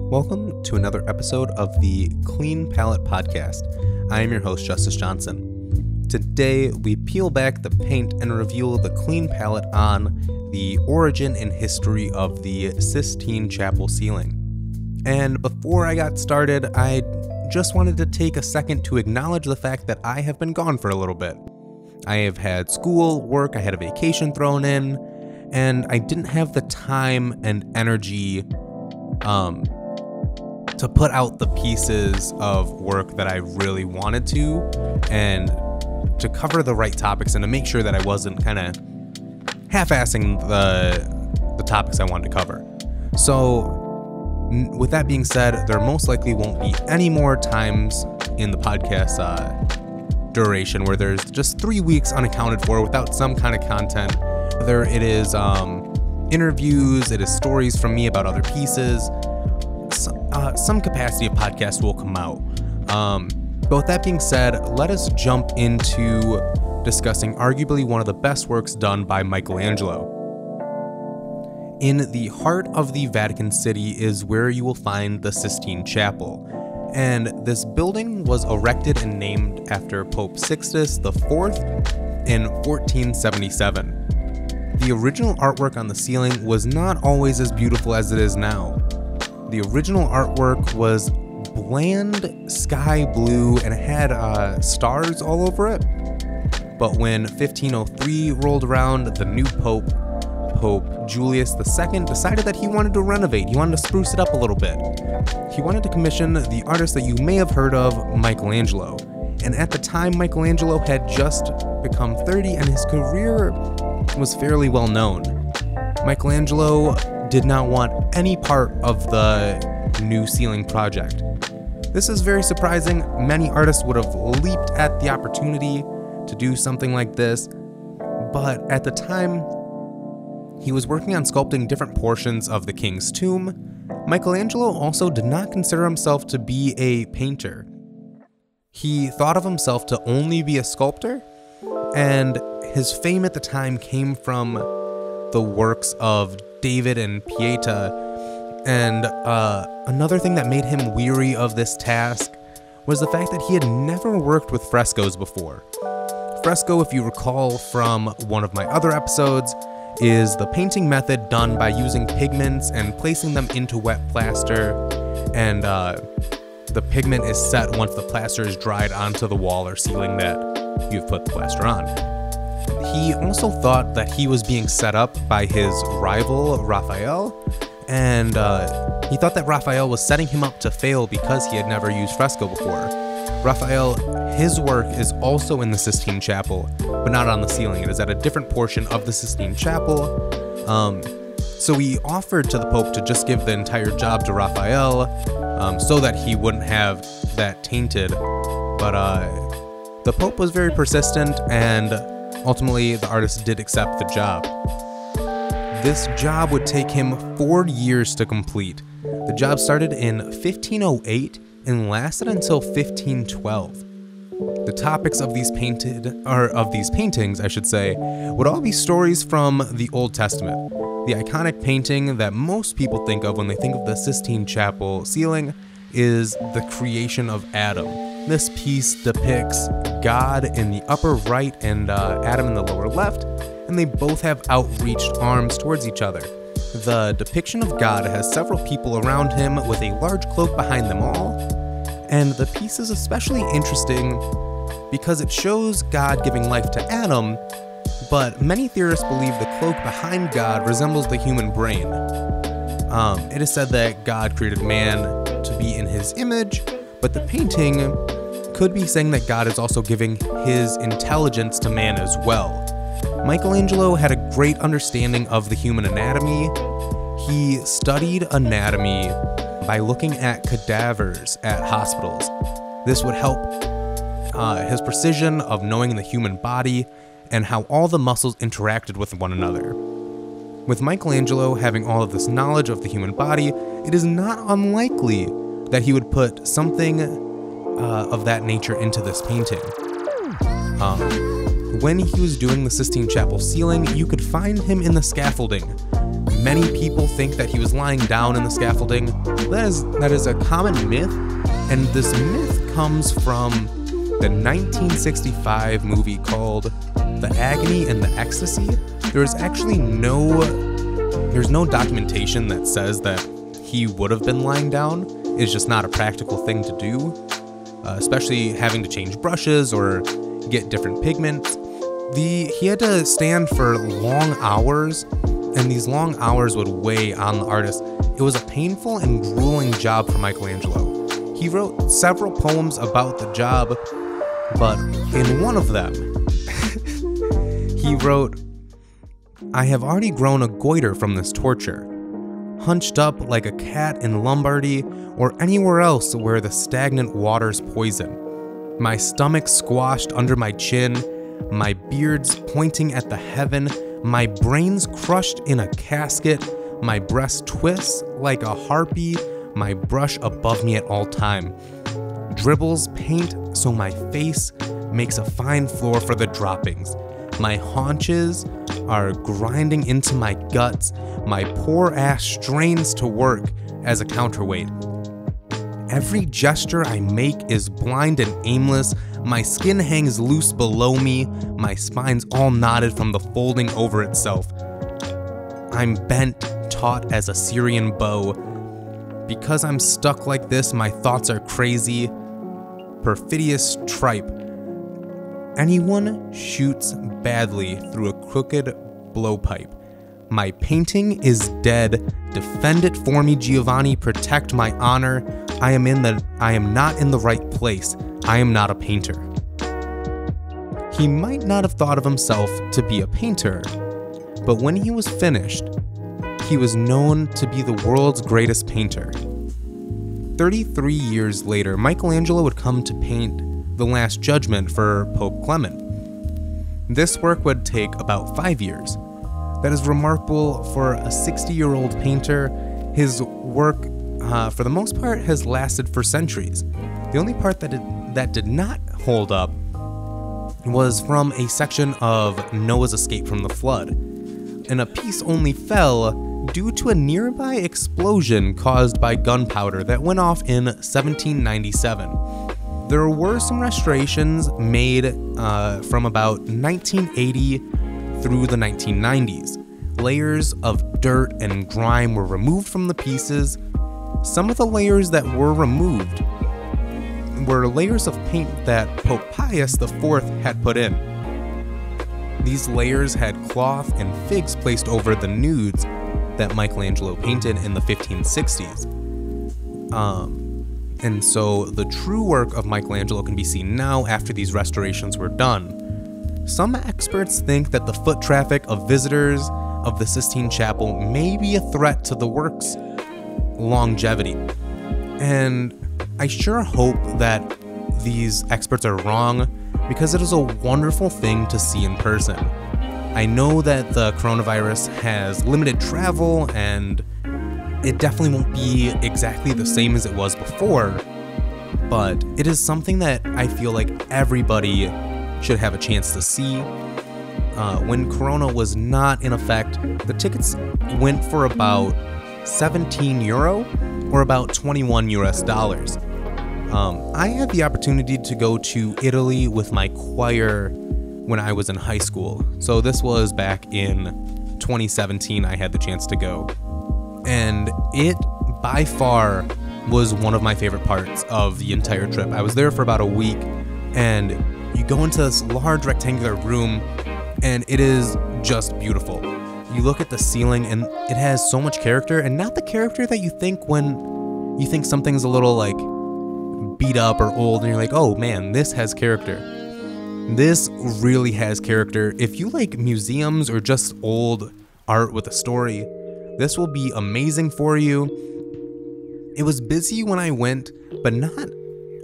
Welcome to another episode of the Clean Palette Podcast. I am your host, Justice Johnson. Today, we peel back the paint and reveal the clean palette on the origin and history of the Sistine Chapel ceiling. And before I got started, I just wanted to take a second to acknowledge the fact that I have been gone for a little bit. I have had school, work, I had a vacation thrown in, and I didn't have the time and energy to put out the pieces of work that I really wanted to, and to cover the right topics, and to make sure that I wasn't kind of half-assing the topics I wanted to cover. So with that being said, there most likely won't be any more times in the podcast duration where there's just 3 weeks unaccounted for without some kind of content. Whether it is interviews, it is stories from me about other pieces, some capacity of podcast will come out. But with that being said, let us jump into discussing arguably one of the best works done by Michelangelo. In the heart of the Vatican City is where you will find the Sistine Chapel, and this building was erected and named after Pope Sixtus IV in 1477. The original artwork on the ceiling was not always as beautiful as it is now. The original artwork was bland sky blue and it had stars all over it. But when 1503 rolled around, the new Pope Julius II, decided that he wanted to renovate. He wanted to spruce it up a little bit. He wanted to commission the artist that you may have heard of, Michelangelo. And at the time, Michelangelo had just become 30 and his career was fairly well known. Michelangelo did not want any part of the new ceiling project. This is very surprising. Many artists would have leaped at the opportunity to do something like this, but at the time, he was working on sculpting different portions of the king's tomb. Michelangelo also did not consider himself to be a painter. He thought of himself to only be a sculptor, and his fame at the time came from the works of David and Pieta. And another thing that made him weary of this task was the fact that he had never worked with frescoes before. Fresco, if you recall from one of my other episodes, is the painting method done by using pigments and placing them into wet plaster, and the pigment is set once the plaster is dried onto the wall or ceiling that you've put the plaster on. He also thought that he was being set up by his rival, Raphael, and he thought that Raphael was setting him up to fail because he had never used fresco before. Raphael, his work is also in the Sistine Chapel, but not on the ceiling. It is at a different portion of the Sistine Chapel. So he offered to the Pope to just give the entire job to Raphael, so that he wouldn't have that tainted. But the Pope was very persistent, and ultimately the artist did accept the job. This job would take him 4 years to complete. The job started in 1508 and lasted until 1512. The topics of these paintings, would all be stories from the Old Testament. The iconic painting that most people think of when they think of the Sistine Chapel ceiling is the creation of Adam. This piece depicts God in the upper right and Adam in the lower left, and they both have outreached arms towards each other. The depiction of God has several people around him with a large cloak behind them all, and the piece is especially interesting because it shows God giving life to Adam, but many theorists believe the cloak behind God resembles the human brain. It is said that God created man to be in his image, but the painting could be saying that God is also giving his intelligence to man as well. Michelangelo had a great understanding of the human anatomy. He studied anatomy by looking at cadavers at hospitals. This would help his precision of knowing the human body and how all the muscles interacted with one another. With Michelangelo having all of this knowledge of the human body, it is not unlikely that he would put something of that nature into this painting. When he was doing the Sistine Chapel ceiling, you could find him in the scaffolding. Many people think that he was lying down in the scaffolding. That is a common myth, and this myth comes from the 1965 movie called The Agony and the Ecstasy. There's no documentation that says that he would have been lying down. It's just not a practical thing to do, especially having to change brushes or get different pigments. He had to stand for long hours, and these long hours would weigh on the artist. It was a painful and grueling job for Michelangelo. He wrote several poems about the job, but in one of them, he wrote, "I have already grown a goiter from this torture, hunched up like a cat in Lombardy or anywhere else where the stagnant waters poison. My stomach squashed under my chin, my beard's pointing at the heaven, my brain's crushed in a casket, my breast twists like a harpy, my brush above me at all time. Dribbles paint so my face makes a fine floor for the droppings. My haunches are grinding into my guts, my poor ass strains to work as a counterweight. Every gesture I make is blind and aimless, my skin hangs loose below me, my spine's all knotted from the folding over itself. I'm bent, taut as a Syrian bow. Because I'm stuck like this, my thoughts are crazy, perfidious tripe. Anyone shoots badly through a crooked blowpipe. My painting is dead. Defend it for me, Giovanni. Protect my honor. I am not in the right place. I am not a painter." He might not have thought of himself to be a painter, but when he was finished, he was known to be the world's greatest painter. 33 years later, Michelangelo would come to paint The Last Judgment for Pope Clement. This work would take about 5 years. That is remarkable for a 60-year-old painter. His work, for the most part, has lasted for centuries. The only part that did not hold up was from a section of Noah's escape from the flood, and a piece only fell due to a nearby explosion caused by gunpowder that went off in 1797. There were some restorations made from about 1980 through the 1990s. Layers of dirt and grime were removed from the pieces. Some of the layers that were removed were layers of paint that Pope Pius IV had put in. These layers had cloth and figs placed over the nudes that Michelangelo painted in the 1560s. And so the true work of Michelangelo can be seen now after these restorations were done. Some experts think that the foot traffic of visitors of the Sistine Chapel may be a threat to the work's longevity. And I sure hope that these experts are wrong, because it is a wonderful thing to see in person. I know that the coronavirus has limited travel, and it definitely won't be exactly the same as it was before, but it is something that I feel like everybody should have a chance to see. When Corona was not in effect, the tickets went for about €17 or about $21 US. I had the opportunity to go to Italy with my choir when I was in high school. So this was back in 2017 I had the chance to go. And it, by far, was one of my favorite parts of the entire trip. I was there for about a week, and you go into this large rectangular room, and it is just beautiful. You look at the ceiling, and it has so much character, and not the character that you think when you think something's a little, like, beat up or old, and you're like, oh man, this has character. This really has character. If you like museums or just old art with a story, this will be amazing for you. It was busy when I went, but not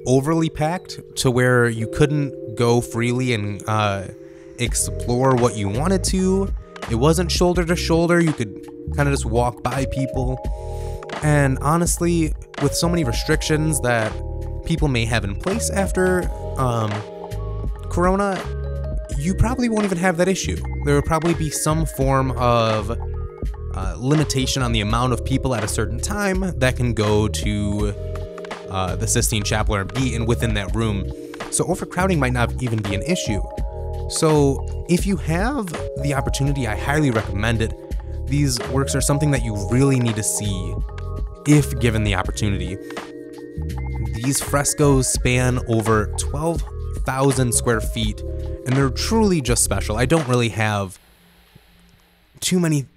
overly packed to where you couldn't go freely and explore what you wanted to. It wasn't shoulder to shoulder. You could kind of just walk by people. And honestly, with so many restrictions that people may have in place after Corona, you probably won't even have that issue. There will probably be some form of limitation on the amount of people at a certain time that can go to the Sistine Chapel or be within that room. So overcrowding might not even be an issue. So if you have the opportunity, I highly recommend it. These works are something that you really need to see if given the opportunity. These frescoes span over 12,000 square feet, and they're truly just special. I don't really have too many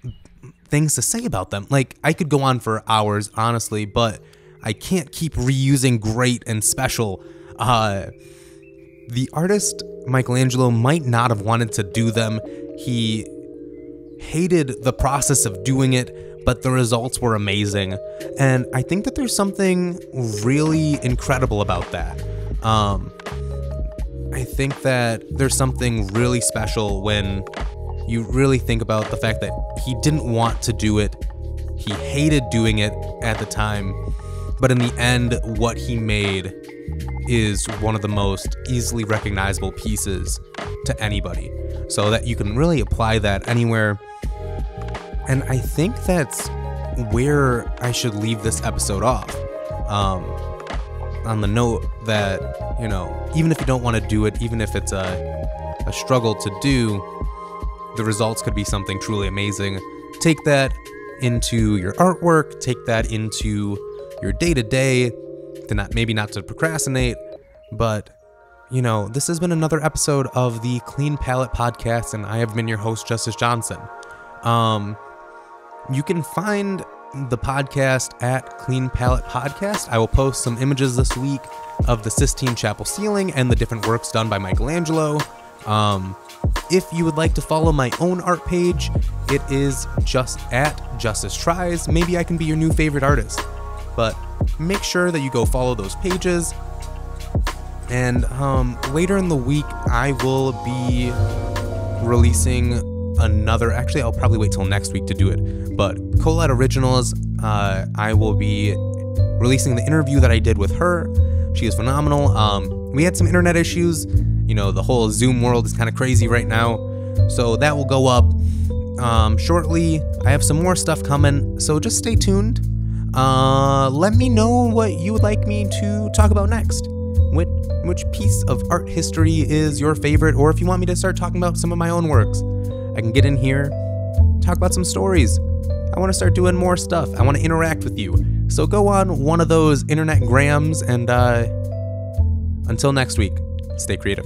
things to say about them. Like, I could go on for hours, honestly, but I can't keep reusing great and special. The artist, Michelangelo, might not have wanted to do them. He hated the process of doing it, but the results were amazing. And I think that there's something really incredible about that. I think that there's something really special when you really think about the fact that he didn't want to do it. He hated doing it at the time, but in the end, what he made is one of the most easily recognizable pieces to anybody. So that you can really apply that anywhere. And I think that's where I should leave this episode off. On the note that, even if you don't want to do it, even if it's a struggle to do, the results could be something truly amazing. Take that into your artwork, take that into your day-to-day, maybe not to procrastinate, but, this has been another episode of the Clean Palette Podcast, and I have been your host, Justice Johnson. You can find the podcast at Clean Palette Podcast. I will post some images this week of the Sistine Chapel Ceiling and the different works done by Michelangelo. If you would like to follow my own art page, it is just at Justice Tries. Maybe I can be your new favorite artist, but make sure that you go follow those pages. And later in the week, I will be releasing actually I'll probably wait till next week to do it, but Colette Originals, I will be releasing the interview that I did with her. She is phenomenal. We had some internet issues, the whole Zoom world is kind of crazy right now, so that will go up shortly. I have some more stuff coming, so just stay tuned. Let me know what you would like me to talk about next. Which piece of art history is your favorite, or if you want me to start talking about some of my own works, I can get in here, talk about some stories. I want to start doing more stuff. I want to interact with you. So go on one of those internet grams, and until next week, stay creative.